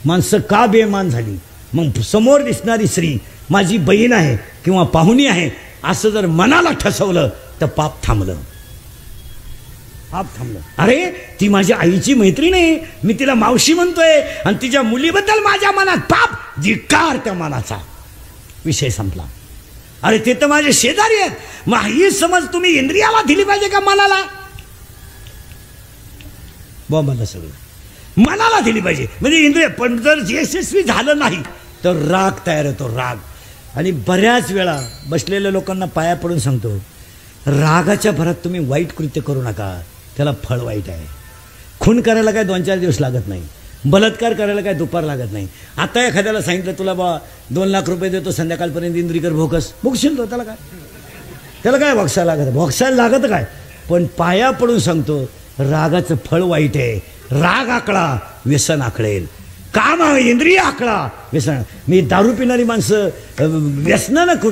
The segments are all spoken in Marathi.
माणसं का बेमान झाली? मग समोर दिसणारी स्त्री माझी बहीण आहे किंवा पाहुणी आहे असं जर मनाला ठसवलं तर पाप थांबलं. अरे ती माझ्या आईची मैत्रीण आहे, मी तिला मावशी म्हणतोय आणि तिच्या मुलीबद्दल माझ्या मनात पाप, धिक्कार त्या मनाचा. विषय संपला. अरे ते तर माझे शेजारी आहेत. मग ही समज तुम्ही इंद्रियाला दिली पाहिजे का मनाला? बॉम्बाला सगळं मनाला दिली पाहिजे. म्हणजे इंद्रिय पण जर यशस्वी झालं नाही तर राग तयार होतो, राग. आणि बऱ्याच वेळा बसलेल्या लोकांना पाया पडून सांगतो, रागाच्या भरात तुम्ही वाईट कृत्य करू नका, त्याला फळ वाईट आहे. खून करायला काय 2-4 दिवस लागत नाही, बलात्कार करायला काय दुपार लागत नाही. आता एखाद्याला सांगितलं तुला बा 2 लाख रुपये देतो संध्याकाळपर्यंत इंद्रिकर भोकस, भोगशील तो. त्याला काय भोगसायला लागत? भोगसायला लागत काय? पण पाया पडून सांगतो रागाचं फळ वाईट आहे. राग आकळा व्यसन आकळेल, काम इंद्रिय आकळा व्यसन. मी दारू पिणारी माणसं व्यसनानं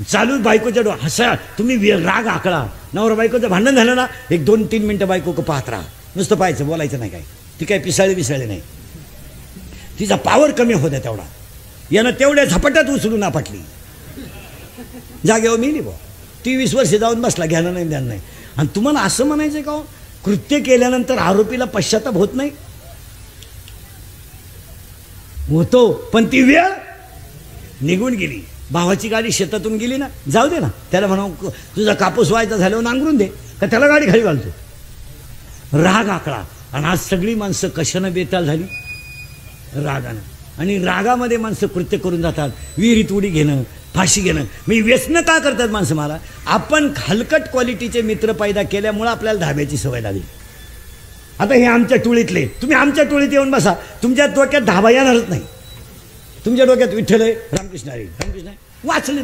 चालू बायकोच्या हसा तुम्ही राग आकळा. नवरा बायकोचं भांडण झालं ना 1-2-3 मिनटं बायको पाहत राहा, नुसतं पाहायचं, बोलायचं नाही. काय ती काय पिसाळी नाही, तिचा पावर कमी होता तेवढा. यानं तेवढ्या झपाट्यात उचलून आपटली, जागेवर मिली बा. ती 20 वर्ष जाऊन बसला, घ्यायला नाही द्यायला नाही. आणि तुम्हाला असं म्हणायचं का कृत्य केल्यानंतर आरोपीला पश्चाताप होत नाही? होतो, पण ती वेळ निघून गेली. भावाची गाडी शेतातून गेली ना, जाऊ दे ना, त्याला म्हणा तुझा कापूस व्हायचा झाल्यावर नांगरून दे, का त्याला गाडी खाली घालतो? राग आकळा. आणि आज सगळी माणसं कशानं बेताल झाली? रागानं. आणि रागामध्ये माणसं कृत्य करून जातात. विहिरीत उडी घेणं, फाशी घेणं. मी व्यसन का करतात माणसं? मला आपण हलकट क्वालिटीचे मित्र पैदा केल्यामुळे आपल्याला धाब्याची सवय लागली. आता हे आमच्या टोळीतले, तुम्ही आमच्या टोळीत येऊन बसा, तुमच्या डोक्यात धाबा येणारच नाही. तुमच्या डोक्यात विठ्ठल आहे, रामकृष्ण आहे, रामकृष्ण आहे, वाचले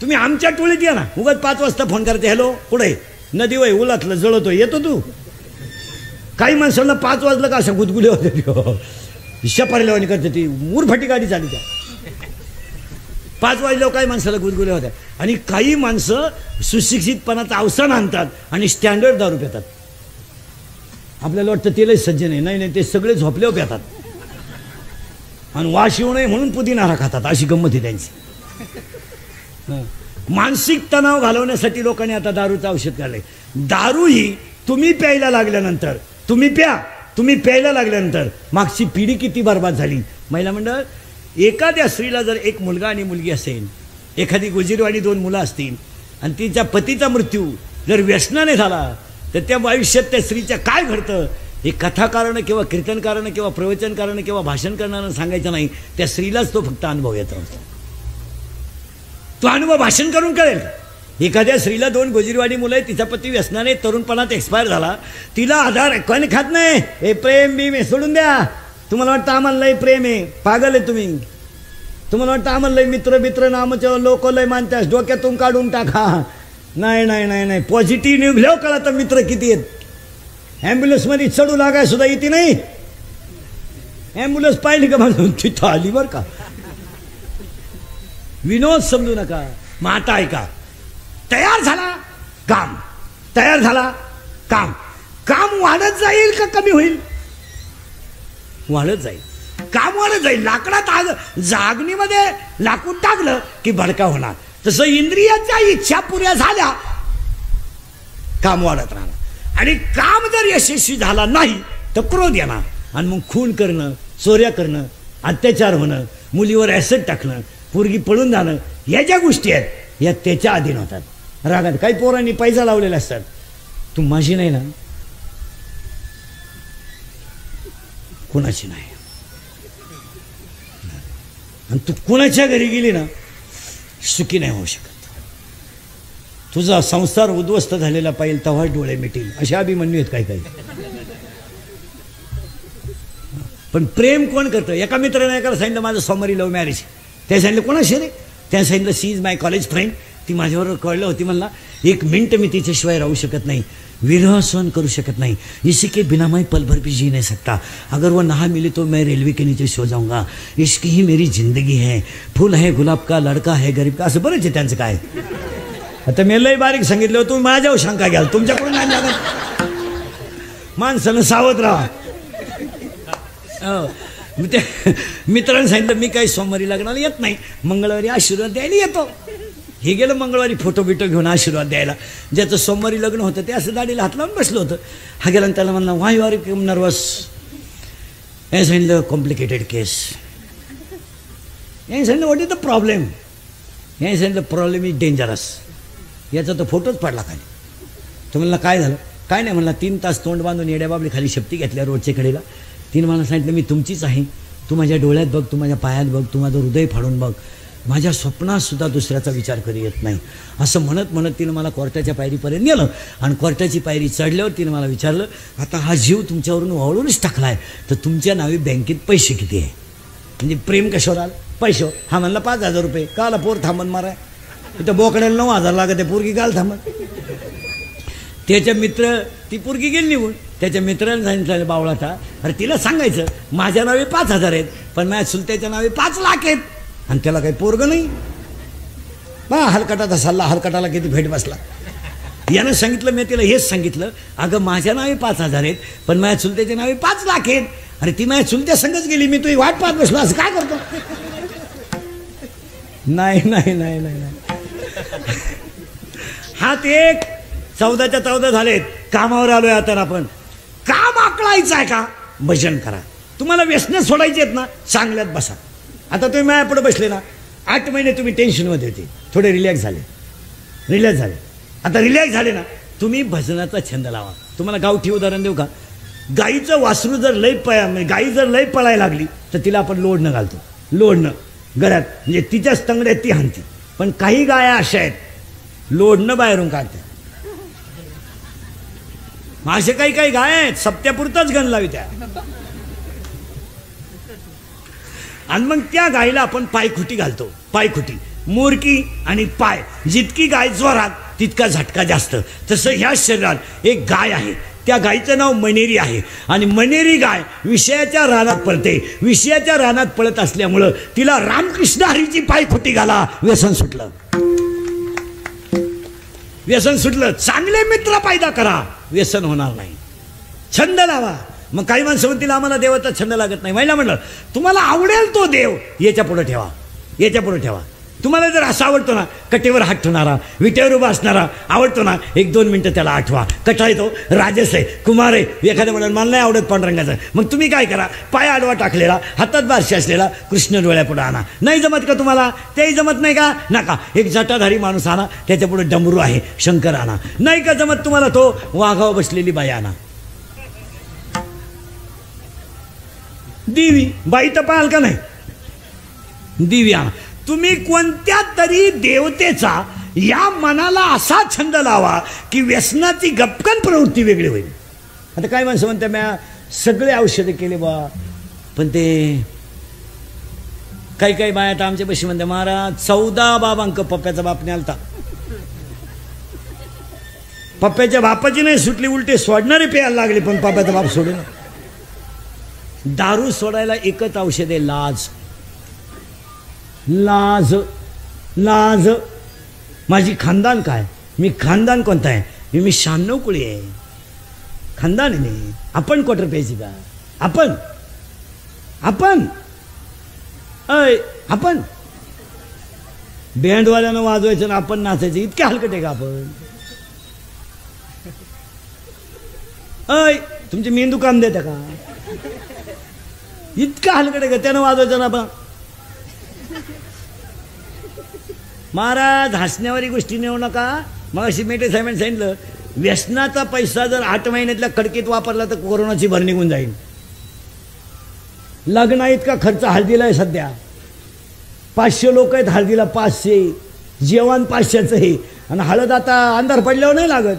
तुम्ही आमच्या टोळीत या ना. उगाच 5 वाजता फोन करते, हॅलो कुठे? नदी वय उलातलं जळतोय, येतो तू? काही माणसांना 5 वाजलं का असं गुदगुले होते, शपारल्यावानी करते, ती मूरफाटी गाडी चालली त्या. 5 वाजल्यावर काही माणसाला गुदगुले होत्या. आणि काही माणसं सुशिक्षितपणाचं अवसान आणतात आणि स्टँडर्ड दारू पितात. आपल्याला वाटतं ते लय सज्जन आहे, नाही, ते सगळे झोपल्यावर पितात आणि वास येऊ नये म्हणून पुदिनारा खातात. अशी गंमत आहे त्यांची. मानसिक तणाव घालवण्यासाठी लोकांनी आता दारूचं औषध काढलंय. दारू ही तुम्ही प्यायला लागल्यानंतर, तुम्ही प्यायला लागल्यानंतर मागची पिढी किती बर्बाद झाली. महिला मंडळ, एखाद्या स्त्रीला जर एक मुलगा आणि मुलगी असेल, एखादी गुजरीवाणी 2 मुलं असतील आणि तिच्या पतीचा मृत्यू जर व्यसनाने झाला तर त्या आयुष्यात त्या स्त्रीच्या काय घडतं हे कथाकारानं किंवा कीर्तनकारानं किंवा प्रवचनकारानं किंवा भाषण करणारं सांगायचं नाही. त्या स्त्रीलाच तो फक्त अनुभव येत राहतो. तो अनुभव भाषण करून कळेल. एखाद्या स्त्रीला 2 गुजरीवाडी मुलं आहे, तिचा पती व्यसनाने तरुणपणात एक्सपायर झाला, तिला आधार कोणी खात नाही. हे प्रेम बी सोडून द्या. तुम्हाला वाटतं आम्हाला लय प्रेम आहे, पागल आहे तुम्ही. तुम्हाला वाटतं आम्हाला लय मित्र नामचं लोक लय मानतात, डोक्यातून काढून टाका. नाही, पॉझिटिव्ह निघल्यावर कळा तर मित्र किती आहेत. ॲम्ब्युलन्समध्ये चढू लागाय सुद्धा येते नाही. ॲम्ब्युलन्स पाहिली का म्हणून तिथं आली बरं का. विनोद समजू नका. मग आता ऐका, तयार झाला काम, काम वाढत जाईल का कमी होईल? वाढत जाईल. काम वाढत जाईल. लाकडात आग, जागणीमध्ये लाकूड टाकलं की भडका होणार. तसं इंद्रियाच्या इच्छा पुऱ्या झाल्या काम वाढत राहणार. आणि काम जर यशस्वी झाला नाही तर क्रोध येणार आणि मग खून करणं, चोऱ्या करणं, अत्याचार होणं, मुलीवर ॲसिड टाकणं, पोरगी पळून जाणं, या ज्या गोष्टी आहेत या त्याच्या अधीन होतात. रागात काही पोरांनी पैसा लावलेला असतात, तू माझी नाही ना, कुणाची नाही. आणि तू कुणाच्या घरी गेली ना सुखी नाही होऊ शकत. तुझा संसार उद्ध्वस्त झालेला पाहिजे तेव्हा डोळे मिटेल, अशा अभिमन्यू आहेत काही. पण प्रेम कोण करतं? एका मित्राने एकाला सांगितलं माझं सोमवारी लव्ह मॅरेज. त्या सांगितलं कोणाशी रे? त्या सांगितलं शी इज माय कॉलेज फ्रेंड. ती माझ्याबरोबर कळलं होती. म्हणला 1 मिनिट मी तिच्याशिवाय राहू शकत नाही, विरह सहन करू शकत नाही. इसी के बिना मैं पल भर भी जी नहीं सकता. अगर वो ना मिले तो मैं रेलवे के नीचे सो जाऊंगा. इश्क ही मेरी जिंदगी है. फूल है गुलाब का, लड़का है गरीब का. असं बरंच आहे त्यांचं. काय आता मी लय बारीक सांगितलं, तुम्ही माझ्यावर शंका घ्याल, तुमच्याकडून नाही लागत. माणसानं सावध राहा. ते मित्रांनी सांगितलं मी काही सोमवारी लग्नाला येत नाही, मंगळवारी आशीर्वाद द्यायला येतो. हे गेलं मंगळवारी फोटो बिटो घेऊन आशीर्वाद द्यायला. ज्याचं सोमवारी लग्न होतं ते असं दाढीला हात लावून बसलं होतं. हा गेला आणि त्याला म्हणला वाय यू आर नर्वस. हे सांगितलं कॉम्प्लिकेटेड केस. हे सांगितलं व्हॉट इज द प्रॉब्लेम. हे सांगितलं प्रॉब्लेम इज डेंजरस. याचा तो फोटोच पडला खाली. तो म्हणला काय झालं. काय नाही म्हणला 3 तास तोंड बांधून येड्या बाबली खाली शपथी घेतल्या रोडच्या कडेला. 3 मला सांगितलं मी तुमचीच आहे, तू माझ्या डोळ्यात बघ, तू माझ्या पायात बघ, तू माझं हृदय फाडून बघ, माझ्या स्वप्नात सुद्धा दुसऱ्याचा विचार कधी येत नाही. असं म्हणत म्हणत तिनं मला कोर्टाच्या पायरीपर्यंत नेलं आणि कोर्टाची पायरी चढल्यावर तिनं मला विचारलं आता हा जीव तुमच्यावरून वळूनच टाकला आहे तर तुमच्या नावे बँकेत पैसे किती आहे. म्हणजे प्रेम कशावर आलं. पैसे. हा म्हणला 5,000 रुपये. काला पोर थांबन माराय इथं बोकड्याला 9,000 लागत आहे, पोरगी काल थांबत. त्याच्या मित्र ती पोरगी गेली निघून. त्याच्या मित्राने सांगितलं बावळाटा अरे तिला सांगायचं माझ्या नावे 5,000 आहेत पण माझ्या चुलत्याच्या नावे 5 लाख आहेत आणि त्याला काही पोरगं नाही. बा हलकटाचा सल्ला, हलकटाला किती भेट बसला. यानं सांगितलं मी तिला हेच सांगितलं अगं माझ्या नावे 5,000 आहेत पण माझ्या चुलत्याच्या नावे 5 लाख आहेत. अरे ती माझ्या चुलत्या संगच गेली, मी तुझी वाट पाहत बसलो, असं काय करतो. नाही नाही नाही नाही हा ते 14च्या 14 झालेत. कामावर आलोय आता आपण. काम आकळायचं आहे का भजन करा. तुम्हाला व्यसनं सोडायची आहेत ना चांगल्यात बसा. आता तुम्ही माझ्यापुढे बसले ना 8 महिने तुम्ही टेन्शनमध्ये होते, थोडे रिलॅक्स झाले. आता रिलॅक्स झाले ना तुम्ही भजनाचा छंद लावा. तुम्हाला गावठी उदाहरण देऊ का. गाईचं वासरू जर गाई जर लय पळायला लागली तर तिला आपण लोडणं घालतो. लोडणं घरात म्हणजे तिच्याच तंगड्यात ती हाणते. पण काही गाया अशा आहेत लोडणं बाहेरून काढतात. असे काही काही गाय आहेत सप्त्यापुरताच गण लावी त्या. आणि मग त्या गायीला आपण पायखुटी घालतो. पायखुटी मोरकी आणि पाय. जितकी गाय जोरात तितका झटका जास्त. तसं ह्या शरीरात एक गाय आहे. त्या गायीचं नाव मनेरी आहे आणि मनेरी गाय विषयाच्या रानात पळते. विषयाच्या रानात पळत असल्यामुळं तिला रामकृष्ण हरीची पायखुटी घाला, व्यसन सुटलं. व्यसन सुटलं. चांगले मित्र पैदा करा, व्यसन होणार नाही. छंद लावा. मग काही माणसं म्हणतील आम्हाला देवाचा छंद लागत नाही. महिला म्हणलं तुम्हाला आवडेल तो देव याच्या पुढे ठेवा, याच्या पुढे ठेवा. तुम्हाला जर असं आवडतो ना कटेवर हात ठेवणारा, विटेवर उभा असणारा आवडतो ना 1-2 मिनटं त्याला आठवा. कठा आहे तो राजस आहे, कुमार आहे. एखाद्या म्हणाल मला नाही आवडत पांडुरंगाचं. मग तुम्ही काय करा पाय आडवा टाकलेला, हातात बारशी असलेला कृष्ण डोळ्यापुढे आणा. नाही जमत का तुम्हाला, तेही जमत नाही का, नका एक जटाधारी माणूस आणा, त्याच्या पुढे डमरू आहे शंकर आणा. नाही का जमत तुम्हाला तो वाघावर बसलेली बाई आणा. देवी बाई तर पाहाल का नाही, देवी आणा. तुम्ही कोणत्या तरी देवतेचा या मनाला असा छंद लावा की व्यसनाची गपकन प्रवृत्ती वेगळी होईल. आता काय माणसं म्हणते म्या सगळे औषधं केले बा पण ते काही काही बाया आता आमच्या पैसे म्हणते महाराज 14 बाबांक पप्प्याचा बापने आलता. पप्प्याच्या बापाची नाही सुटली, उलटे सोडणारे प्यायला लागले पण पप्प्याचा बाप सोडे ना. दारू सोडायला एकच औषध आहे लाज. लाज लाज. माझी खानदान काय, मी खानदान कोणता आहे, मी 96 कुळी आहे. खानदान आहे मी. आपण क्वार्टर प्यायची का, आपण आपण अय आपण बँडवाल्यानं वाजवायचं ना आपण नाचायचं. इतके हलकट आहे का आपण. अय तुमचे मेंदू काम देता का, इतका हलकट आहे का त्यानं वाजवायचं ना आपण. महाराज हसण्यावारी गोष्टी नेऊ नका. मग अशी मेटे साहेबांनी सांगितलं व्यसनाचा पैसा जर 8 महिन्यातल्या कडकीत वापरला तर कोरोनाची भर निघून जाईल. लग्न इतका खर्च हळदीला आहे सध्या. 500 लोक आहेत हळदीला, 500 जेवण 500चं हे. आणि हळद आता अंधार पडल्यावर नाही लागत.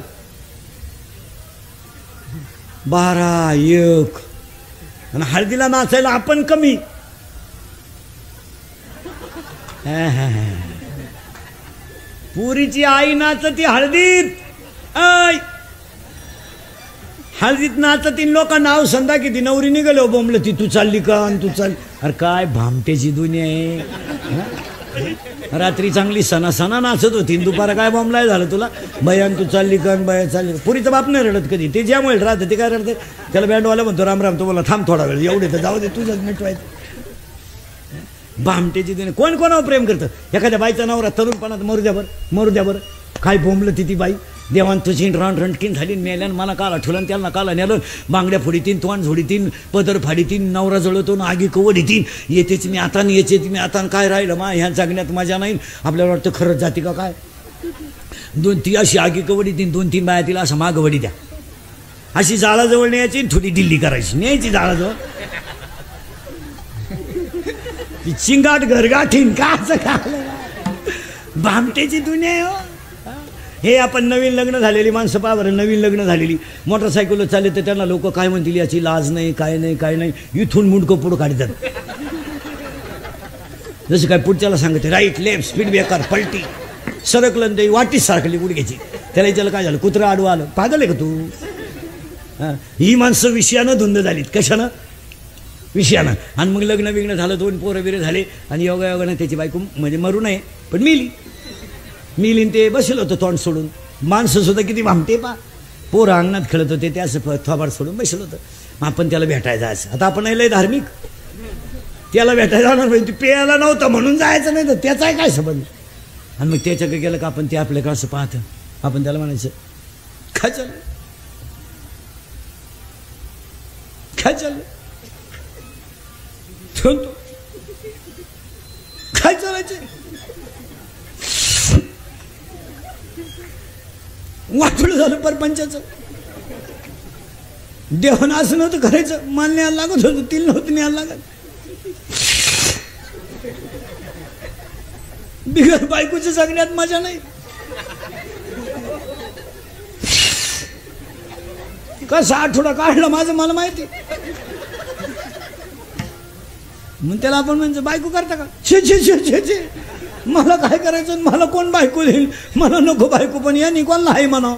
12-1 आणि हळदीला नाचायला आपण कमी. पुरीची आई नाचती हळदीत. ऐ हळदीत नाचती लोक नाव संधा किती नवरी निघालो बोंबलं ती तू चालली का आणि तू चाल. अरे काय भामटेची दुनिया आहे. रात्री चांगली सणा नाचत होती, दुपारा काय बॉम्बलाय झालं तुला, बयान तू चालली कण बया चालली. पुरीचं बाप नाही रडत कधी, ते ज्यामुळे राहतं ते काय रडते. त्याला बँडवाला म्हणतो राम राम, तुम्हाला थांब थोडा वेळ, एवढे तर जाऊ दे तुझंच मिटवायचं. भामटेची तिने कोण कोणावर प्रेम करतं. एखाद्या बाईचा नवरा तरुणपणात मरू द्या बरं काय बोंबलं ती बाई. देवान तुझी रणकीन झाली, मेल्यान मला काला ठुलन त्याला काला नेलं, बांगड्या फोडीतीन, तोंड झोडीतीन, पदर फाडीतीन, नवरा जळतो ना आगी कवडीतीन. येतेच मी आता याचेच मी आता, काय राहिलं मा ह्या जगण्यात मजा नाही. आपल्याला वाटतं खरंच जाती का काय. ती अशी आगी कवडीतीन, 2-3 बाया तिला असं मागवडी द्या, अशी जाळाजवळ न्यायची, थोडी दिल्ली करायची, न्यायची जाळाजवळ. चिंगाट घरगाठीन का असं भामटेची दुनिया हो. हे आपण नवीन लग्न झालेली माणसं पहा बरं, नवीन लग्न झालेली मोटरसायकलवर चालले तर त्यांना लोक काय म्हणतील, याची लाज नाही काय नाही काय नाही, इथून मुंडकं पुढं काढतात. जसं काय पुढच्याला सांगते राईट लेफ्ट स्पीड ब्रेकर पलटी, सरकलं ते वाटीच सारखली गुडघ्याची. त्याला विचारलं काय झालं, कुत्रं आडवं आलं, पागल आहे का तू. ही माणसं विषयानं धुंद झालीत, कशानं विषयानं. आणि मग लग्न बिग्न झालं, 2 पोरं बिरं झाले, आणि योगायोगानं त्याची बायको म्हणजे मरू नये पण मिलीन ते बसलं होतं तोंड सोडून. माणसं सुद्धा किती भामटे पा, पोरं अंगणात खेळत होते, ते असं थोबाड सोडून बसलं होतं. मग आपण त्याला भेटायला जायचं. आता आपण लय धार्मिक, त्याला भेटायला जाणार म्हणजे प्यायला नव्हतं म्हणून जायचं नाही तर त्याचा काय संबंध. आणि मग त्याच्याकडे गेलं का आपण ते आपल्याकडे असं पाहतं, आपण त्याला म्हणायचं काय चाललं काय चाललं काय चालायचं. वाटलं झालं परपंचाचं. देवानं असं नव्हतं करायचं, माल न्यायला लागत होतं, तिल नव्हतं न्यायला लागत. बिगर बायकोच्या जगण्यात मजा नाही. कसा आठवडा काढला माझं मला माहिती. मग त्याला आपण म्हणजे बायको करता का, छे छे छे छे छे मला काय करायचं, मला कोण बायको देईल, मला नको बायको, पण या निकोन नाही म्हणा,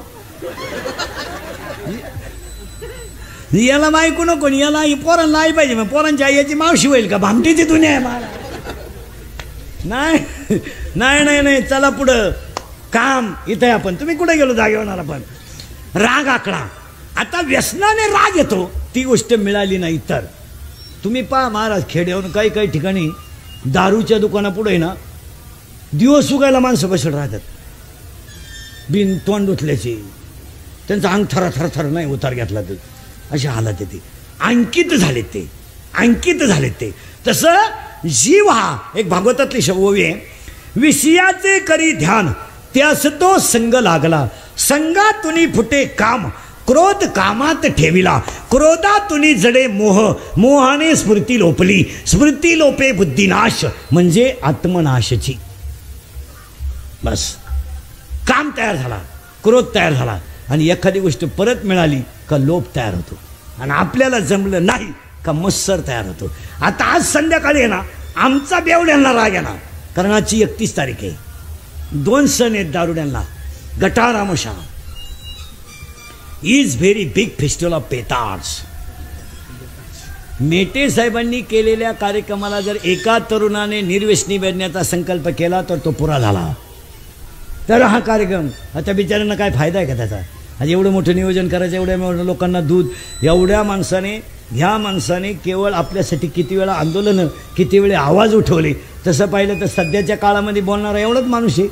याला बायको नको, याला पोरांना आई पाहिजे. मग पोरांची आई याची मावशी होईल का, भामटीची दुनिया आहे मला. नाही नाही नाही नाही, चला पुढं काम. इथे आपण तुम्ही कुठे गेलो जागेवर, आपण राग आकडा. आता व्यसनाने राग येतो, ती गोष्ट मिळाली नाही तर. तुम्ही पहा महाराज, खेड्यावरून काही काही ठिकाणी दारूच्या दुकानापुढे ना दिवस उगायला माणसं बसत राहतात, बिन तोंड उठल्याची, त्यांचा अंग थर नाही उतार घेतला तर अशी हालत येते. अंकित झालेत ते. तसं जीव हा एक भागवतातली ओवी आहे, विषयाचे करी ध्यान त्यास तो संग लागला, संगातुनी फुटे काम, क्रोध कामात ठेविला, क्रोधातुनी जडे मोह, मोहाने स्मृती लोपली, स्मृती लोपे बुद्धिनाश, म्हणजे आत्मनाशची. बस काम तयार झाला, क्रोध तयार झाला, आणि एखादी गोष्ट परत मिळाली का लोभ तयार होतो, आणि आपल्याला जमलं नाही का मत्सर तयार होतो. आता आज संध्याकाळी आहे ना आमचा बेवड्यांना राग येणार, कारण आजची 31 तारीख आहे. 2 सण आहेत दारुड्यांना, गटारामशा is very big festival of पेटार्स. मेटे साहेबांनी केलेल्या कार्यक्रमाला जर एका तरुणाने निर्व्यसनी बनण्याचा संकल्प केला तर तो पुरा झाला. तर हा कार्यक्रम, आता बिचाऱ्यांना काय फायदा आहे का त्याचा. आज एवढं मोठं नियोजन करायचं, एवढ्या मोठ्या लोकांना दूध, ह्या माणसाने केवळ आपल्यासाठी किती वेळा आंदोलनं, किती वेळे आवाज उठवले. तसं पाहिलं तर सध्याच्या काळामध्ये बोलणारा एवढाच माणूस आहे,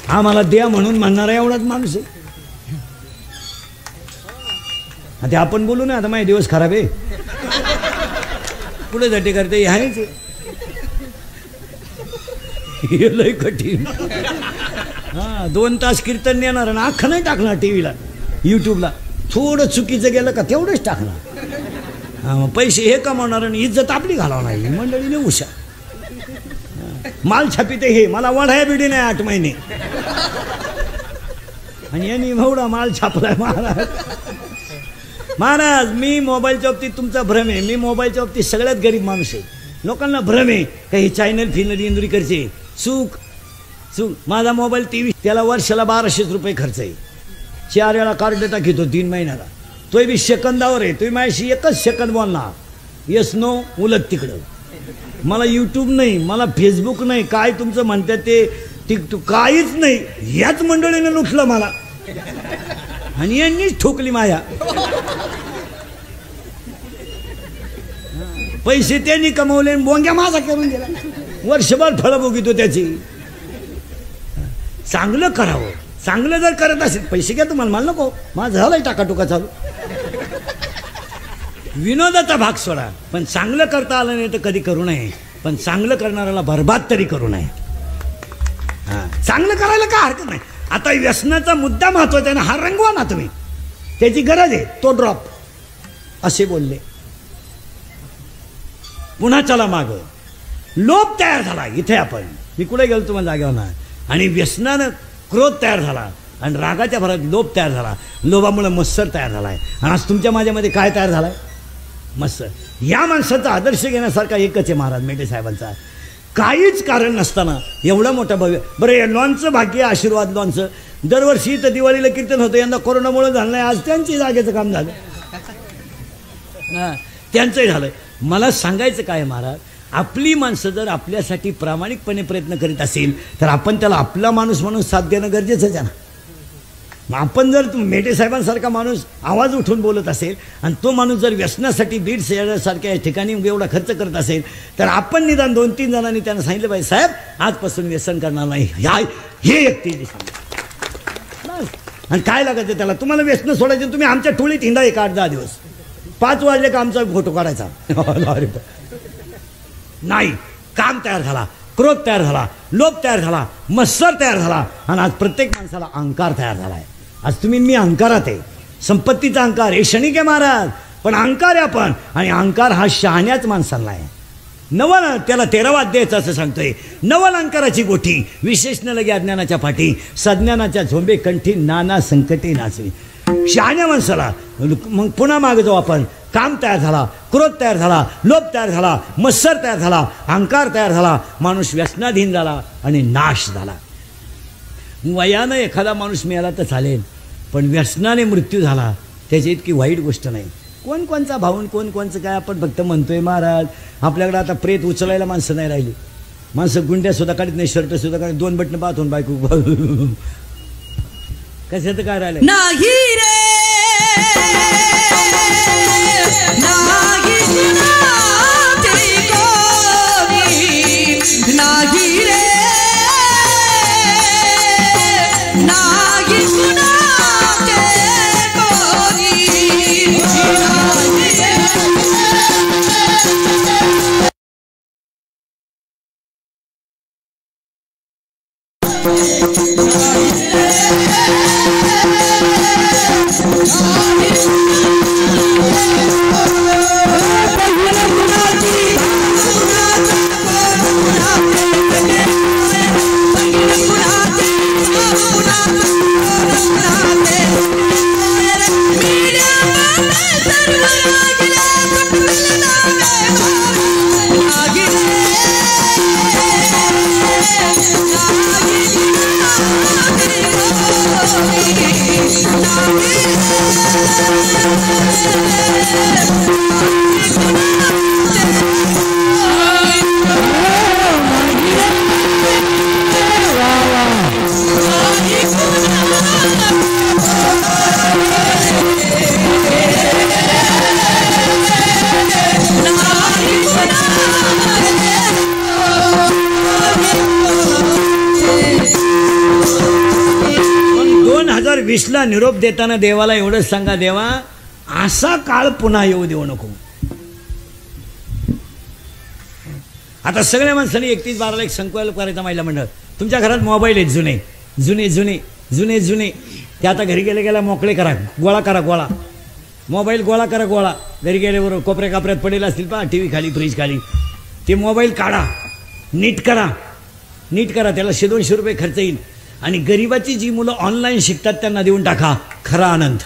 आम्हाला द्या म्हणून म्हणणारा एवढाच माणूस आहे. आता आपण बोलू ना, आता माझे दिवस खराब आहे, पुढे जाते करते, हे आहेच हे लय कठीण. 2 तास कीर्तन नेणार आणि अख्खं नाही टाकणार टीव्हीला, युट्यूबला. थोडं चुकीचं गेलं का तेवढंच टाकणार. पैसे हे कमावणार आणि इज्जत आपली घालवणार. मंडळीने उषा माल छापीते, हे मला वढाया बिडी नाही 8 महिने, आणि यांनी एवढा माल छापलाय. महाराज मी मोबाईलच्या बाबतीत तुमचा भ्रम आहे, मी मोबाईलच्या बाबतीत सगळ्यात गरीब माणूस आहे. लोकांना भ्रम आहे काही चॅनल फिनल इंदुरीकरचे. चूक. माझा मोबाईल TV त्याला वर्षाला 1200 रुपये खर्च आहे. 4 वेळा कार्ड टाकीतो 3 महिन्याला. तोही बी सेकंदावर आहे. तुम्ही माझ्याशी एकच सेकंद बोलणार, येस नो उलट तिकडं. मला यूट्यूब नाही, मला फेसबुक नाही, काय तुमचं म्हणतात ते टिकटॉक काहीच नाही. याच मंडळीने लुटलं मला आणि यांनीच ठोकली माया. पैसे त्यांनी कमवले, बोंग्या माझा करून गेला. वर्षभर फळं बघितो त्याची. चांगलं करावं, चांगलं जर करत असेल पैसे घ्या तुम्हाला, मला नको, माझं झालंय टाकाटुका चालू. विनोदाचा भाग सोडा, पण चांगलं करता आलं नाही तर कधी करू नये. पण चांगलं करणाऱ्याला बरबाद तरी करू नये. चांगलं करायला काय हरकत नाही. आता व्यसनाचा मुद्दा महत्वाचा आहे ना, हा रंगवा ना तुम्ही, त्याची गरज आहे, तो ड्रॉप असे बोलले. पुन्हा चला माग, लोभ तयार झाला. इथे आपण मी कुठे गेलो तुम्हाला जागेवर ना, आणि व्यसनानं क्रोध तयार झाला आणि रागाच्या भरात लोभ तयार झाला. लोभामुळे मत्सर तयार झालाय. आणि आज तुमच्या माझ्यामध्ये काय तयार झालाय? मत्सर. या माणसाचा आदर्श घेण्यासारखा एकच आहे महाराज मेटे साहेबांचा. काहीच कारण नसताना एवढा मोठा भव्य. बरं, या लॉनचं भाग्य, आशीर्वाद लॉनचं दरवर्षी तर दिवाळीला कीर्तन होतं, यंदा कोरोनामुळे झालं नाही. आज त्यांची जागेचं काम झालं, त्यांचंही झालं. मला सांगायचं काय महाराज, आपली माणसं जर आपल्यासाठी प्रामाणिकपणे प्रयत्न करीत असेल तर आपण त्याला आपला माणूस म्हणून साथ देणं गरजेचंच आहे ना. आपण जर मेटे साहेबांसारखा माणूस आवाज उठून बोलत असेल आणि तो माणूस जर व्यसनासाठी बीड शहरासारख्या ठिकाणी एवढा खर्च करत असेल तर आपण निदान 2-3 जणांनी त्यांना सांगितलं पाहिजे, साहेब आजपासून व्यसन करणार नाही, हे एक ती आणि काय लागायचं त्याला. तुम्हाला व्यसन सोडायचे, तुम्ही आमच्या टोळीत हिंडा 1-8-10 दिवस, 5 वाजले का आमचा फोटो काढायचा. नाही, काम तयार झाला, क्रोध तयार झाला, लोभ तयार झाला, मत्सर तयार झाला आणि आज प्रत्येक माणसाला अहंकार तयार झालाय. आज तुम्ही मी अहंकारात आहे, संपत्तीचा अहंकार हे क्षणिक आहे महाराज, पण अहंकार आहे आपण. आणि अहंकार हा शहाण्याच माणसाला आहे. नवल त्याला 13वा द्यायचं असं सांगतोय. नवल अंकाराची गोठी, विशेष न लगे अज्ञानाच्या पाठी, सज्ञानाच्या झोंबे कंठी, नाना संकटे नाचवी. शहाण्या माणसाला मग पुन्हा मागे जाऊ आपण. काम तयार झाला, क्रोध तयार झाला, लोभ तयार झाला, मत्सर तयार झाला, अहंकार तयार झाला, माणूस व्यसनाधीन झाला आणि नाश झाला. वयानं एखादा माणूस मिळाला तर चालेल, पण व्यसनाने मृत्यू झाला त्याची इतकी वाईट गोष्ट नाही. कोण कोणचा भाऊन कोण कोणचं काय आपण फक्त म्हणतोय महाराज. आपल्याकडे आता प्रेत उचलायला माणसं नाही राहिली. माणसं गुंड्या सुद्धा काढत नाही, शर्ट सुद्धा काढत, 2 बटणं पाहतून बायको कशाचं काय राहिलं नाही रे, नाही कुणाचे कोणी, नाही रे, नाही कुणाचे कोणी. ला निरोप देताना देवाला एवढंच सांगा, देवा असा काळ पुन्हा येऊ देऊ नको. आता सगळ्या माणसांनी 31/12 एक संकल्प करायचा महिला मंडळ. तुमच्या घरात मोबाईल आहेत जुने जुने जुने जुने जुने, ते आता घरी गेले गेला मोकळे करा, गोळा करा, गोळा मोबाईल गोळा करा, गोळा. घरी गेल्याबरोबर कोपऱ्या कापऱ्यात पडेल असतील पहा, टी व्ही खाली, फ्रीज खाली, ते मोबाईल काढा, नीट करा, नीट करा. त्याला 100-200 रुपये खर्च येईल. आणि गरिबाची जी मुलं ऑनलाईन शिकतात त्यांना देऊन टाका, खरा आनंद.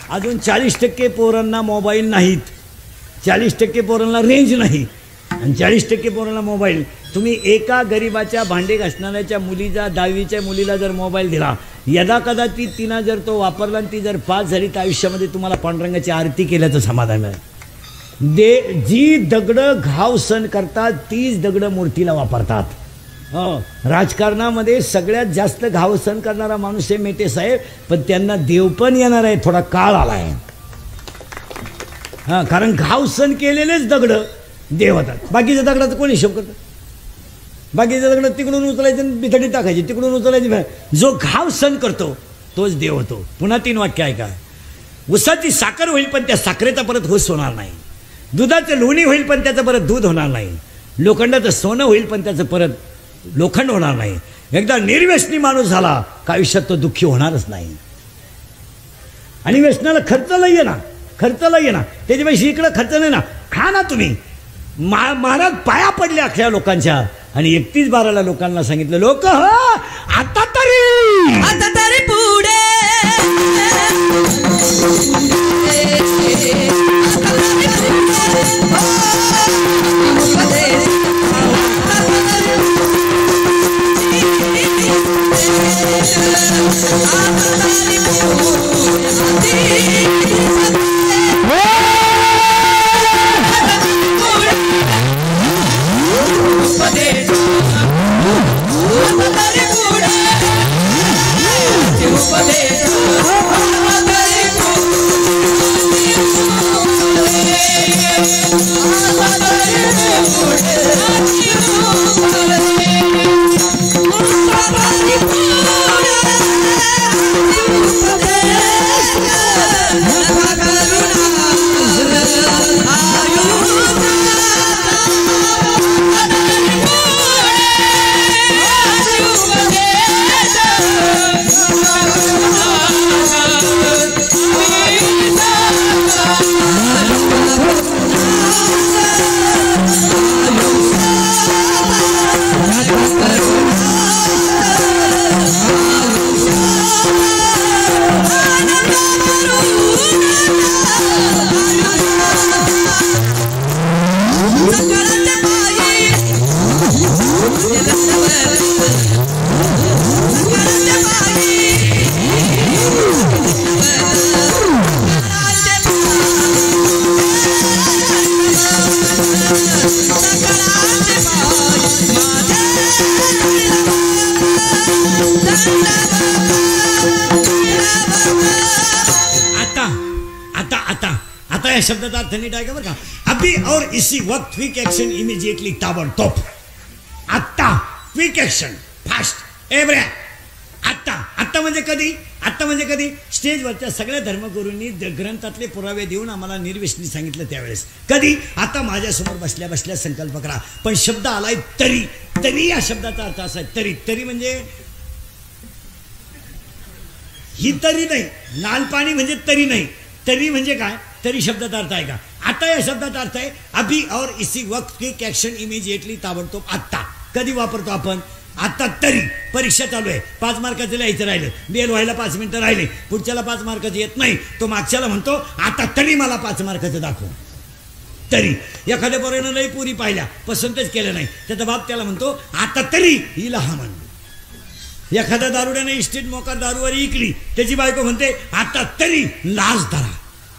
अजून 40% पोरांना मोबाईल नाहीत, 40% पोरांना रेंज नाही आणि 40% पोरांना मोबाईल. तुम्ही एका गरिबाच्या भांडे घासणाऱ्याच्या मुलीचा 10वीच्या मुलीला जर मोबाईल दिला, यदा कदाचित तिनं जर तो वापरला आणि ती जर पास झाली तर आयुष्यामध्ये तुम्हाला पांडुरंगाची आरती केल्याचं समाधान मिळेल. जी दगडं घाव सण करतात तीच दगडं मूर्तीला वापरतात. राजकारणामध्ये सगळ्यात जास्त घाव सण करणारा माणूस आहे मेटे साहेब, पण त्यांना देव पण येणार आहे, थोडा काळ आलाय. कारण घाव सण केलेलेच दगडं देव होतात. बाकीच्या दगडाचं कोण हिशोब करतं? बाकीच्या दगड तिकडून उचलायचं बिथडीत टाकायची, तिकडून उचलायची. जो घाव सण करतो तोच देव होतो. पुन्हा 3 वाक्य ऐका. उसाची साखर होईल पण त्या साखरेचा परत होस होणार नाही. दुधाचं लोणी होईल पण त्याचं परत दूध होणार नाही. लोखंडाचं सोनं होईल पण त्याचं परत लोखंड होणार नाही. एकदा निर्व्यसनी माणूस झाला का आयुष्यात तो दुःखी होणारच नाही. आणि व्यसनाला खर्च लई ना, त्याच्यापेक्षा इकडं खर्च नाही ना. खा ना तुम्ही. महाराज पाया पडले अख्या लोकांच्या आणि 31/12 लोकांना सांगितलं, लोक आता तरी पुढे आता या शब्दाचा अर्थ नीट आहे का बरं का. अभी और इसी वक्त क्विक एक्शन इमिजिएटली ताबडतोब. आत्ता क्विक एक्शन फास्ट एवढ्या. आत्ता म्हणजे कधी? आत्ता म्हणजे कधी? स्टेजवरच्या सगळ्या धर्मगुरूंनी ग्रंथातले पुरावे देऊन आम्हाला निर्व्यसनी सांगितलं त्यावेळेस. कधी? आता माझ्यासमोर बसल्या बसल्या संकल्प करा. पण शब्द आलाय तरी या शब्दाचा अर्थ असा आहे तरी म्हणजे ही तरी नाही. लाल पाणी म्हणजे तरी नाही. तरी म्हणजे काय? तरी शब्दाचा अर्थ आहे का? आता या शब्दाचा अर्थ आहे अभी और इसी वक्त क्विक एक्शन इमिजिएटली ताबडतोब. आत्ता कधी वापरतो आपण? आता तरी. परीक्षा चालू आहे, 5 मार्काचं लिहायचं राहिलं, बेल व्हायला 5 मिनिटं राहिले, पुढच्याला 5 मार्काचं येत नाही, तो मागच्याला म्हणतो आता तरी मला 5 मार्काचं दाखव. तरी एखाद्या पोरानं लई पुरी पाहिल्या, पसंतच केलं नाही, त्याचा बाप त्याला म्हणतो आता तरी हिला हा म्हण. एखाद्या दारुड्याने इस्टेट मोकार दारूवर इकली, त्याची बायको म्हणते आता तरी लाज धरा.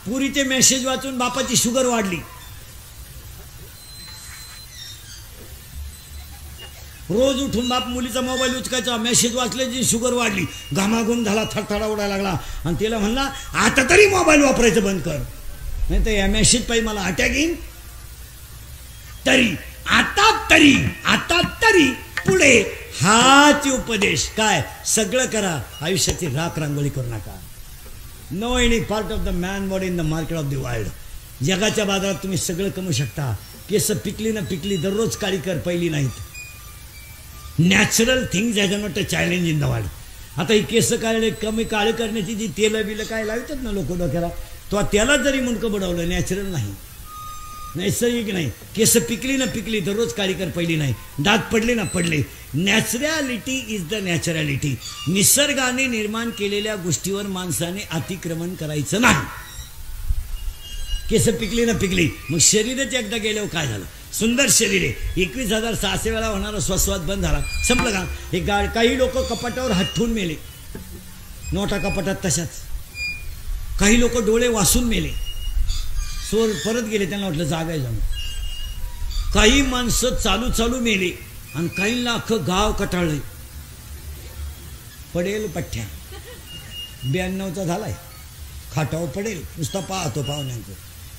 पुरीचे मेसेज वाचून बापाची शुगर वाढली. रोज उठून बाप मुलीचा मोबाईल उचकायचा, मेसेज वाचल्याची शुगर वाढली, घामाघूम झाला, थरथरा उडायला लागला आणि तिला म्हणला आता तरी मोबाईल वापरायचं बंद कर, नाही तर या मेसेज पाहिजे मला अटॅक येईन. तरी आता तरी पुढे हाच उपदेश. काय? सगळं करा, आयुष्याची राख रांगोळी करू नका. No any part of the man body in the market of the world. जगाच्या बाजारात तुम्ही सगळं कमवू शकता. केस पिकली ना पिकली, दररोज काळी कर, पहिली नाहीत. Natural things as a not a challenge in the world. आता ही केस काळे कमी काळे करण्याची जी तेलं बिलं काय लावतात ना लोक डोक्याला, तो त्याला जरी मुंडकं बुडवलं, नॅचरल नाही, नैसर्गिक नाही. केस पिकली ना पिकली, दररोज काळी कर, पहिली नाही. दात पडले ना पडले. Naturality is the naturality. निसर्गाने निर्माण केलेल्या गोष्टीवर माणसाने अतिक्रमण करायचं नाही. केस पिकली ना पिकली, मग शरीरच एकदा गेल्यावर काय झालं? सुंदर शरीर आहे, 21,600 वेळा होणारा श्वासवास बंद झाला, संपलं का? हे काही लोक कपाटावर हात ठेवून मेले, नोटा कपाटात तशाच. काही लोक डोळे वासून मेले, चोर परत गेले, त्यांना वाटलं जागा आहे जाऊन. काही माणसं चालू चालू मेली आणि काहींना अख्खं गाव कटाळलंय. पडेल पठ्ठ्या 92चा झालाय, खाटावर पडेल, नुसता पाहतो पाहुण्यांचं,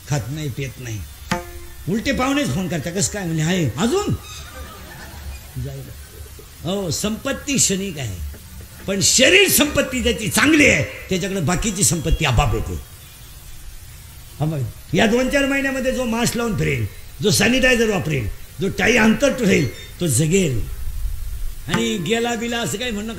खात नाही पेत नाही. उलटे पाहुणेच फोन करता, कसं काय म्हणजे आहे अजून जायला. हो, संपत्ती क्षणिक आहे, पण शरीर संपत्ती ज्याची चांगली आहे त्याच्याकडे बाकीची संपत्ती आपाप येते. या 2-4 महिन्यामध्ये जो मास्क लावून फिरेल, जो सॅनिटायझर वापरेल, जो टाई अंतर ठेवेल, तो जगेल. आणि गेला बिला असं काही म्हणणं